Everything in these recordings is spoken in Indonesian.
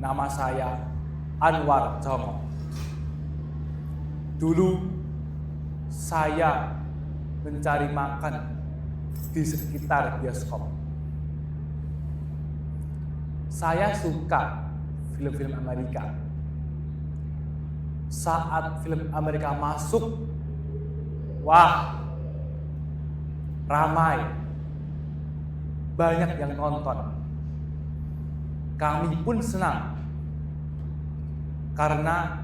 Nama saya Anwar Jomo. Dulu saya mencari makan di sekitar bioskop. Saya suka film-film Amerika. Saat film Amerika masuk, wah, ramai. Banyak yang nonton. Kami pun senang. Karena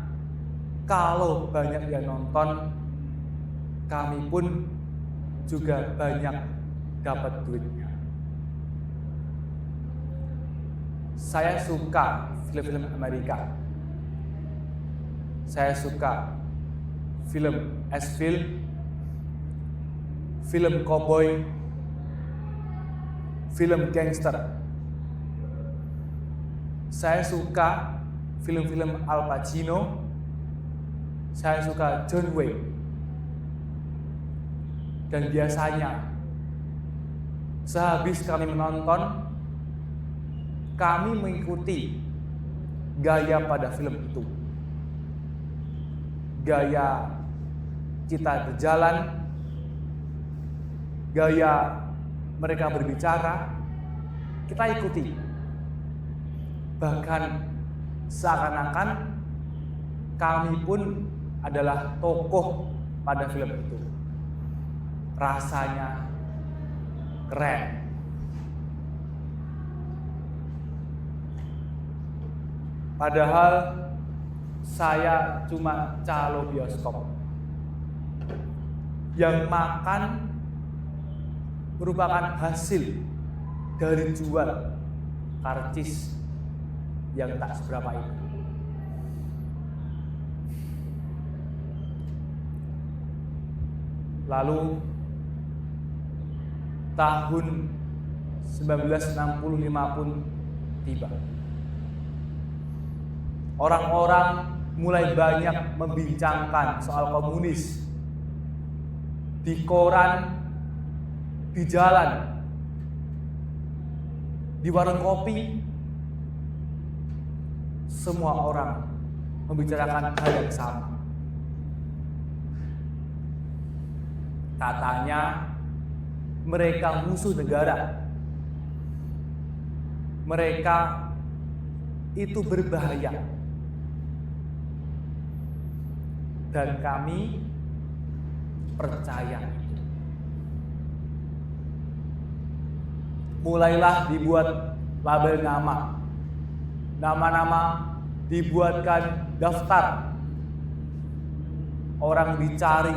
kalau banyak yang nonton, kami pun juga banyak dapat duitnya. Saya suka film-film Amerika. Saya suka film S-Film, film cowboy, film gangster. Saya suka film-film Al Pacino. Saya suka John Wayne. Dan biasanya sehabis kami menonton, kami mengikuti gaya pada film itu. Gaya kita berjalan, gaya mereka berbicara, kita ikuti. Bahkan seakan-akan kami pun adalah tokoh pada film itu. Rasanya keren. Padahal saya cuma calo bioskop. Yang makan merupakan hasil dari jual karcis yang tak seberapa itu. Lalu tahun 1965 pun tiba. Orang-orang mulai banyak membincangkan soal komunis di koran, di jalan, di warung kopi. Semua orang membicarakan hal yang sama. Katanya mereka musuh negara. Mereka itu berbahaya. Dan kami percaya itu. Mulailah dibuat label nama. Nama-nama dibuatkan daftar. Orang dicari,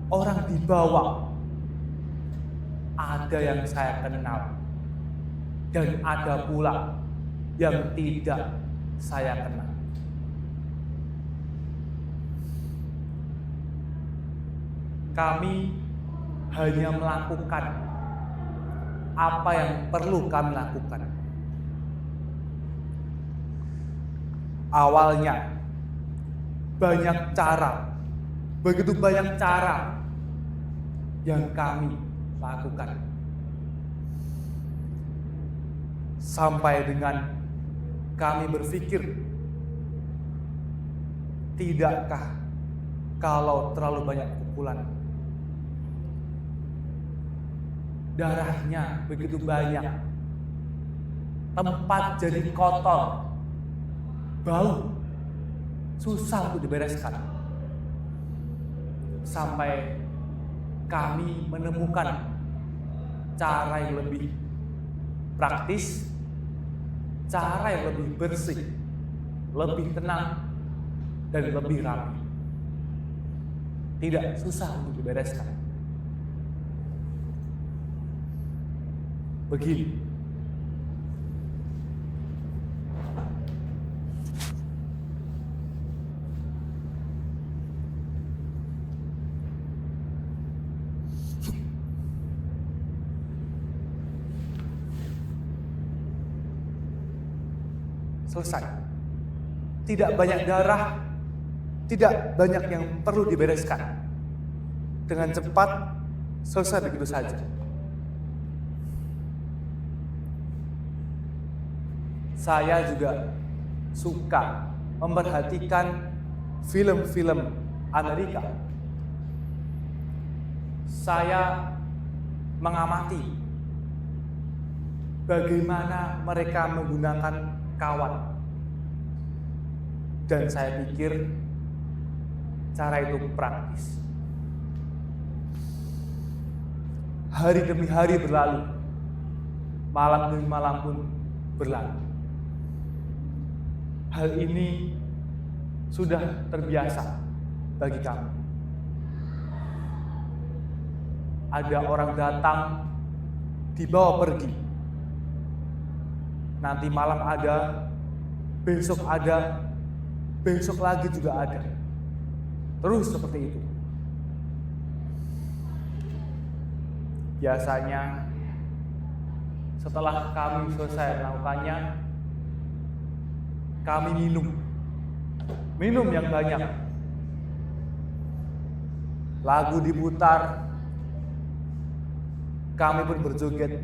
orang dibawa. Ada yang saya kenal, dan ada pula yang tidak saya kenal. Kami hanya melakukan apa yang perlu kami lakukan. Awalnya banyak cara, begitu banyak cara yang kami lakukan. Sampai dengan kami berpikir, tidakkah kalau terlalu banyak pukulan, darahnya begitu banyak, tempat jadi kotor, bau, susah untuk dibereskan. Sampai kami menemukan cara yang lebih praktis, cara yang lebih bersih, lebih tenang, dan lebih rapi. Tidak susah untuk dibereskan. Begini. Selesai. Tidak banyak darah, tidak banyak yang perlu dibereskan. Dengan cepat, selesai begitu saja. Saya juga suka memperhatikan film-film Amerika. Saya mengamati bagaimana mereka menggunakan kawat. Dan saya pikir cara itu praktis. Hari demi hari berlalu, malam demi malam pun berlalu. Hal ini sudah terbiasa bagi kami. Ada orang datang, dibawa pergi. Nanti malam ada, besok lagi juga ada. Terus seperti itu. Biasanya setelah kami selesai melakukannya, kami minum yang banyak. Lagu diputar, kami pun berjoget,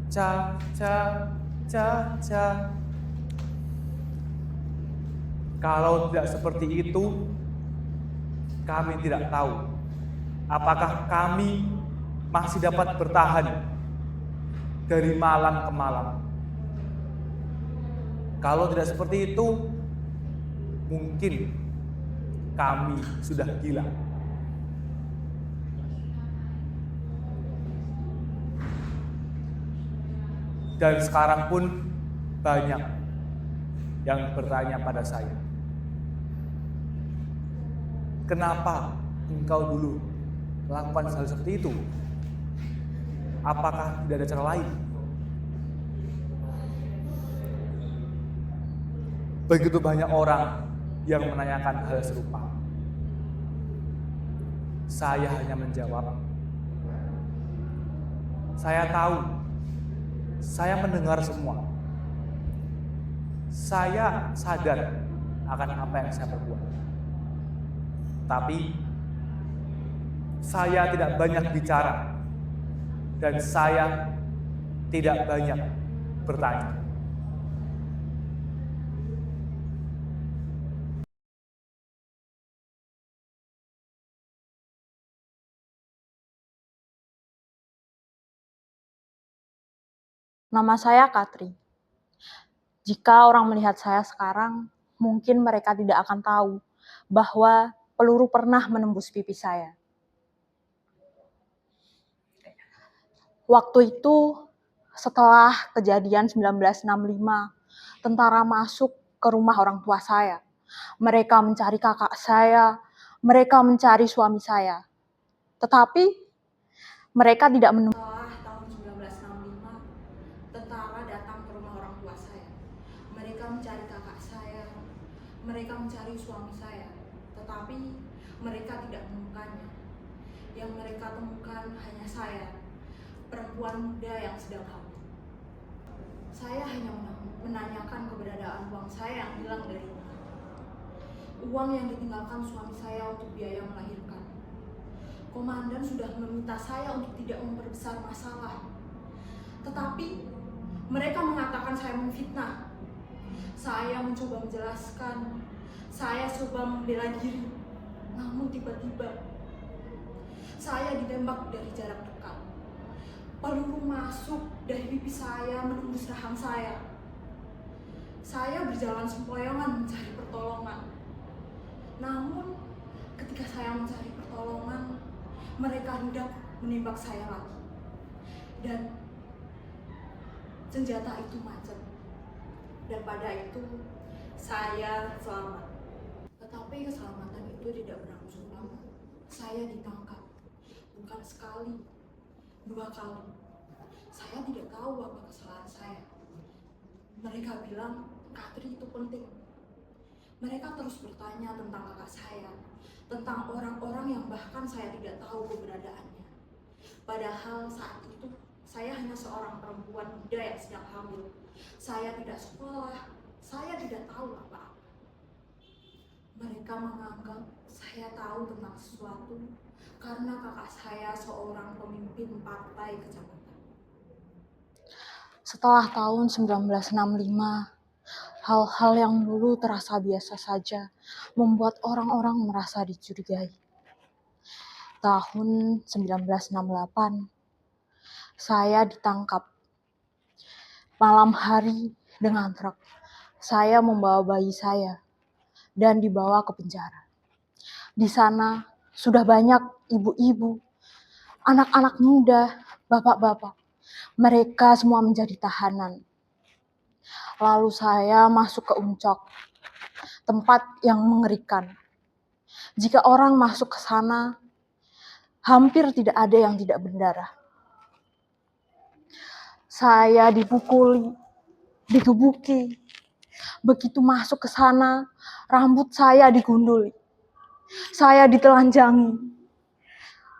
ca ca ca ca. Kalau tidak seperti itu, kami tidak tahu apakah kami masih dapat bertahan dari malam ke malam. Kalau tidak seperti itu, mungkin kami sudah gila. Dan sekarang pun banyak yang bertanya pada saya, kenapa engkau dulu melakukan hal seperti itu? Apakah tidak ada cara lain? Begitu banyak orang yang menanyakan hal serupa. Saya hanya menjawab, saya tahu, saya mendengar semua. Saya sadar akan apa yang saya perbuat. Tapi saya tidak banyak bicara dan saya tidak banyak bertanya. Nama saya Katri. Jika orang melihat saya sekarang, mungkin mereka tidak akan tahu bahwa peluru pernah menembus pipi saya. Waktu itu, setelah kejadian 1965, tentara masuk ke rumah orang tua saya. Mereka mencari kakak saya, mereka mencari suami saya. Tetapi mereka tidak menemukan. Setelah tahun 1965, tentara datang ke rumah orang tua saya. Mereka mencari kakak saya, mereka mencari suami saya. Tetapi mereka tidak menemukannya. Yang mereka temukan hanya saya, perempuan muda yang sedang hamil. Saya hanya menanyakan keberadaan uang saya yang hilang dari rumah. Uang yang ditinggalkan suami saya untuk biaya melahirkan. Komandan sudah meminta saya untuk tidak memperbesar masalah. Tetapi mereka mengatakan saya memfitnah. Saya mencoba menjelaskan, saya coba membela diri. Namun tiba-tiba saya ditembak dari jarak dekat. Peluru masuk dari pipi saya menembus rahang saya. Saya berjalan sempoyongan mencari pertolongan. Namun ketika saya mencari pertolongan, mereka hendak menembak saya lagi. Dan senjata itu macet. Dan pada itu saya selamat. Tetapi keselamatan itu tidak berlangsung lama. Saya ditangkap. Bukan sekali, 2 kali. Saya tidak tahu apa kesalahan saya. Mereka bilang Katri itu penting. Mereka terus bertanya tentang kakak saya, tentang orang-orang yang bahkan saya tidak tahu keberadaannya. Padahal saat itu saya hanya seorang perempuan muda yang sedang hamil. Saya tidak sekolah, saya tidak tahu apa-apa. Mereka menganggap saya tahu tentang sesuatu karena kakak saya seorang pemimpin partai kecamatan. Setelah tahun 1965, Hal-hal yang dulu terasa biasa saja membuat orang-orang merasa dicurigai. Tahun 1968, saya ditangkap malam hari dengan truk. Saya membawa bayi saya dan dibawa ke penjara. Di sana sudah banyak ibu-ibu, anak-anak muda, bapak-bapak. Mereka semua menjadi tahanan. Lalu saya masuk ke Uncok, tempat yang mengerikan. Jika orang masuk ke sana, hampir tidak ada yang tidak berdarah. Saya dipukuli, digebuki. Begitu masuk ke sana, rambut saya digunduli. Saya ditelanjangi.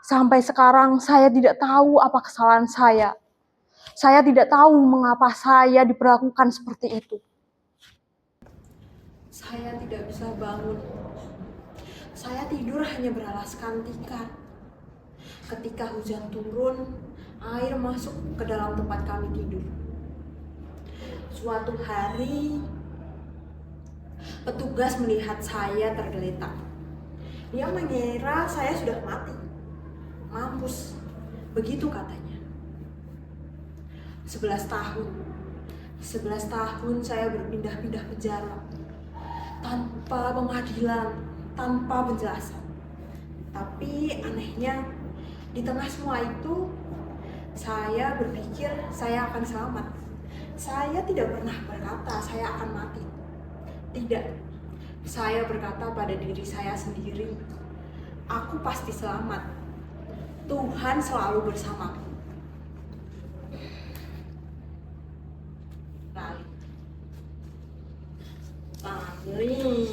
Sampai sekarang saya tidak tahu apa kesalahan saya. Saya tidak tahu mengapa saya diperlakukan seperti itu. Saya tidak bisa bangun. Saya tidur hanya beralaskan tikar. Ketika hujan turun, air masuk ke dalam tempat kami tidur. Suatu hari, petugas melihat saya tergeletak. Dia mengira saya sudah mati, mampus, begitu katanya. 11 tahun. 11 tahun saya berpindah-pindah penjara. Tanpa pengadilan, tanpa penjelasan. Tapi anehnya, di tengah semua itu, saya berpikir saya akan selamat. Saya tidak pernah berkata saya akan mati. Tidak. Saya berkata pada diri saya sendiri, aku pasti selamat. Tuhan selalu bersamaku. Lali.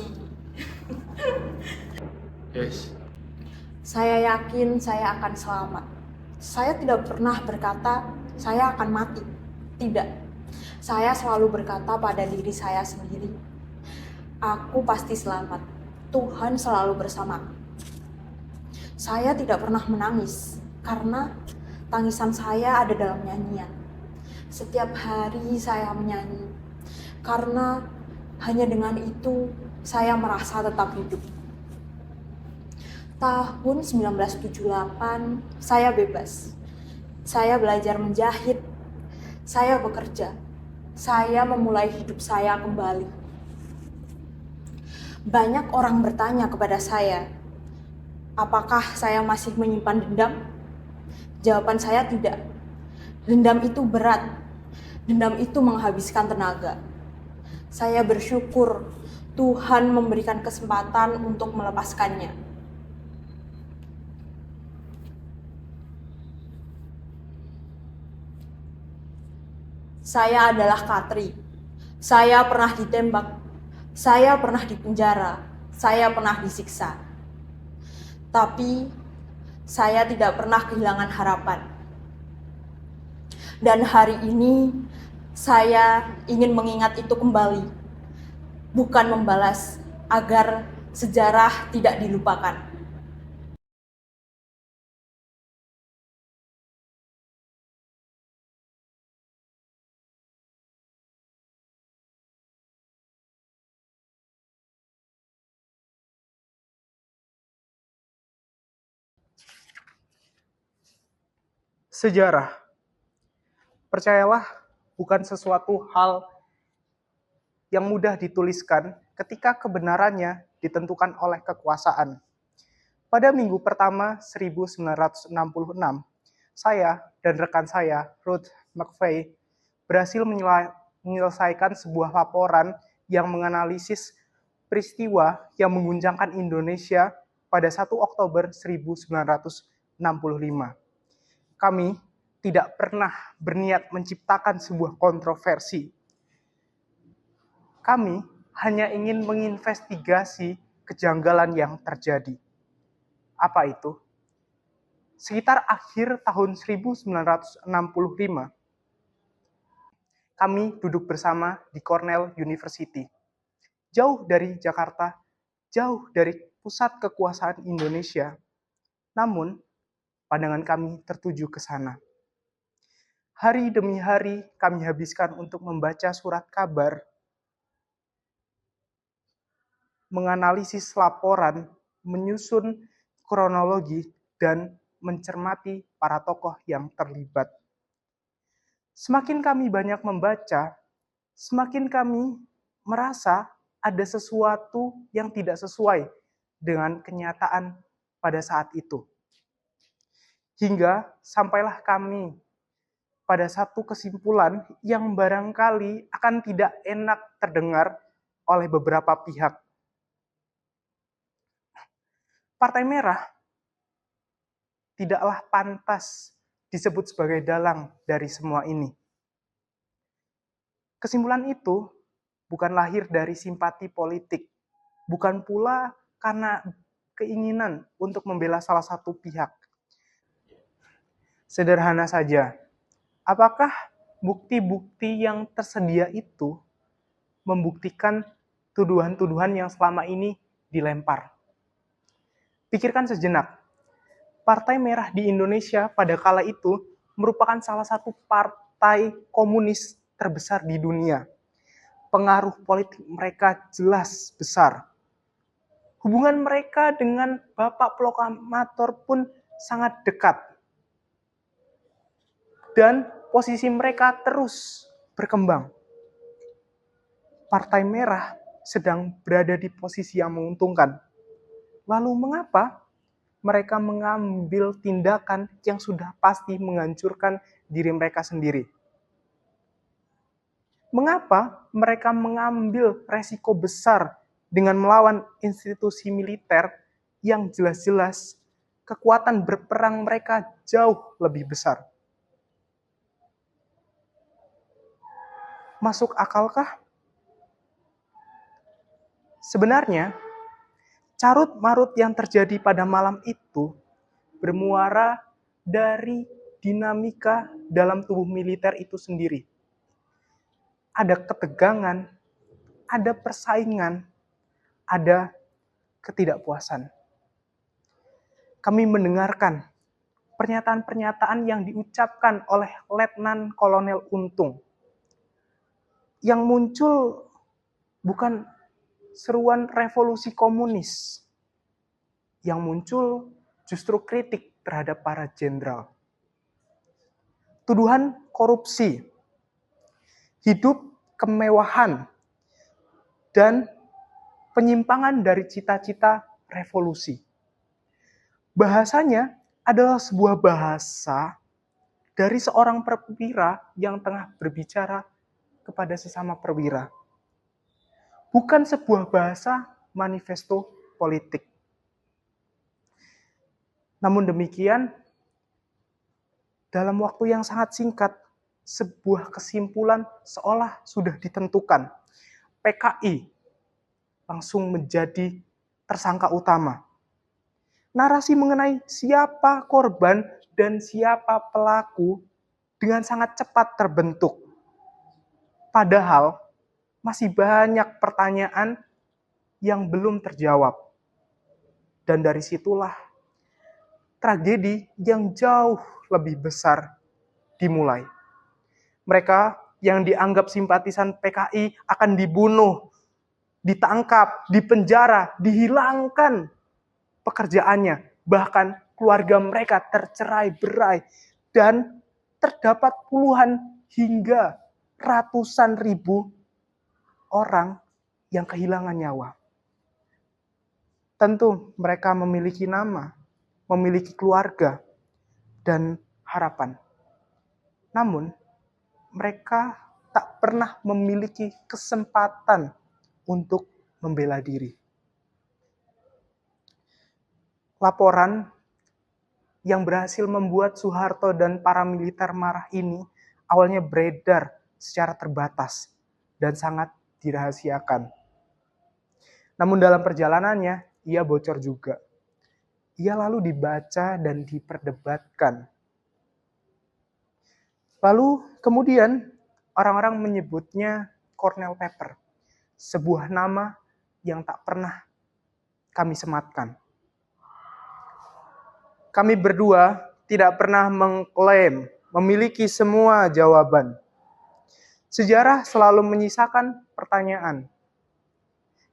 Yes. Saya yakin saya akan selamat. Saya tidak pernah berkata saya akan mati. Tidak. Saya selalu berkata pada diri saya sendiri, aku pasti selamat. Tuhan selalu bersamaku. Saya tidak pernah menangis karena tangisan saya ada dalam nyanyian. Setiap hari saya menyanyi karena hanya dengan itu saya merasa tetap hidup. Tahun 1978 saya bebas. Saya belajar menjahit. Saya bekerja. Saya memulai hidup saya kembali. Banyak orang bertanya kepada saya, apakah saya masih menyimpan dendam? Jawaban saya tidak. Dendam itu berat. Dendam itu menghabiskan tenaga. Saya bersyukur Tuhan memberikan kesempatan untuk melepaskannya. Saya adalah Katri. Saya pernah ditembak. Saya pernah dipenjara. Saya pernah disiksa. Tapi saya tidak pernah kehilangan harapan. Dan hari ini saya ingin mengingat itu kembali. Bukan membalas, agar sejarah tidak dilupakan. Sejarah. Percayalah, bukan sesuatu hal yang mudah dituliskan ketika kebenarannya ditentukan oleh kekuasaan. Pada minggu pertama 1966, saya dan rekan saya, Ruth McVeigh, berhasil menyelesaikan sebuah laporan yang menganalisis peristiwa yang mengguncangkan Indonesia pada 1 Oktober 1965. Kami tidak pernah berniat menciptakan sebuah kontroversi. Kami hanya ingin menginvestigasi kejanggalan yang terjadi. Apa itu? Sekitar akhir tahun 1965, kami duduk bersama di Cornell University. Jauh dari Jakarta, jauh dari pusat kekuasaan Indonesia. Namun, pandangan kami tertuju ke sana. Hari demi hari kami habiskan untuk membaca surat kabar menganalisis laporan, menyusun kronologi, dan mencermati para tokoh yang terlibat. Semakin kami banyak membaca, semakin kami merasa ada sesuatu yang tidak sesuai dengan kenyataan pada saat itu. Hingga sampailah kami pada satu kesimpulan yang barangkali akan tidak enak terdengar oleh beberapa pihak. Partai Merah tidaklah pantas disebut sebagai dalang dari semua ini. Kesimpulan itu bukan lahir dari simpati politik, bukan pula karena keinginan untuk membela salah satu pihak. Sederhana saja, apakah bukti-bukti yang tersedia itu membuktikan tuduhan-tuduhan yang selama ini dilempar? Pikirkan sejenak, Partai Merah di Indonesia pada kala itu merupakan salah satu partai komunis terbesar di dunia. Pengaruh politik mereka jelas besar. Hubungan mereka dengan Bapak Proklamator pun sangat dekat. Dan posisi mereka terus berkembang. Partai Merah sedang berada di posisi yang menguntungkan. Lalu mengapa mereka mengambil tindakan yang sudah pasti menghancurkan diri mereka sendiri? Mengapa mereka mengambil resiko besar dengan melawan institusi militer yang jelas-jelas kekuatan berperang mereka jauh lebih besar? Masuk akalkah? Sebenarnya, carut-marut yang terjadi pada malam itu bermuara dari dinamika dalam tubuh militer itu sendiri. Ada ketegangan, ada persaingan, ada ketidakpuasan. Kami mendengarkan pernyataan-pernyataan yang diucapkan oleh Letnan Kolonel Untung. Yang muncul bukan seruan revolusi komunis. Yang muncul justru kritik terhadap para jenderal. Tuduhan korupsi, hidup kemewahan, dan penyimpangan dari cita-cita revolusi. Bahasanya adalah sebuah bahasa dari seorang perwira yang tengah berbicara kepada sesama perwira. Bukan sebuah bahasa manifesto politik. Namun demikian, dalam waktu yang sangat singkat, sebuah kesimpulan seolah sudah ditentukan. PKI langsung menjadi tersangka utama. Narasi mengenai siapa korban dan siapa pelaku dengan sangat cepat terbentuk. Padahal masih banyak pertanyaan yang belum terjawab. Dan dari situlah tragedi yang jauh lebih besar dimulai. Mereka yang dianggap simpatisan PKI akan dibunuh, ditangkap, dipenjara, dihilangkan pekerjaannya. Bahkan keluarga mereka tercerai-berai dan terdapat puluhan hingga ratusan ribu orang yang kehilangan nyawa. Tentu mereka memiliki nama, memiliki keluarga, dan harapan. Namun, mereka tak pernah memiliki kesempatan untuk membela diri. Laporan yang berhasil membuat Soeharto dan para militer marah ini awalnya beredar secara terbatas dan sangat dirahasiakan. Namun dalam perjalanannya, ia bocor juga. Ia lalu dibaca dan diperdebatkan. Lalu kemudian orang-orang menyebutnya Cornel Paper, sebuah nama yang tak pernah kami sematkan. Kami berdua tidak pernah mengklaim memiliki semua jawaban. Sejarah selalu menyisakan pertanyaan.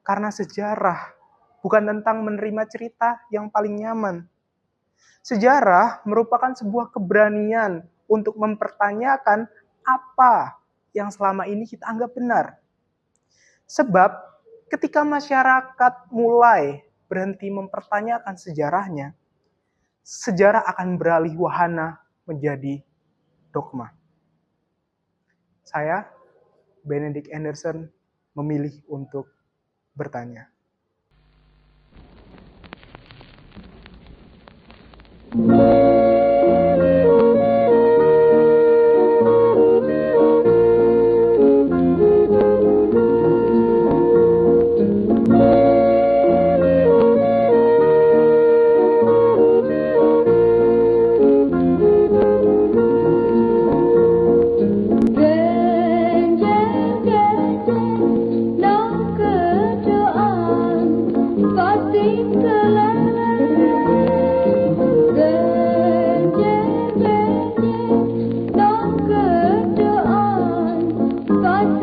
Karena sejarah bukan tentang menerima cerita yang paling nyaman. Sejarah merupakan sebuah keberanian untuk mempertanyakan apa yang selama ini kita anggap benar. Sebab ketika masyarakat mulai berhenti mempertanyakan sejarahnya, sejarah akan beralih wahana menjadi dogma. Saya, Benedict Anderson, memilih untuk bertanya.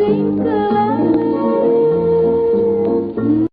Sing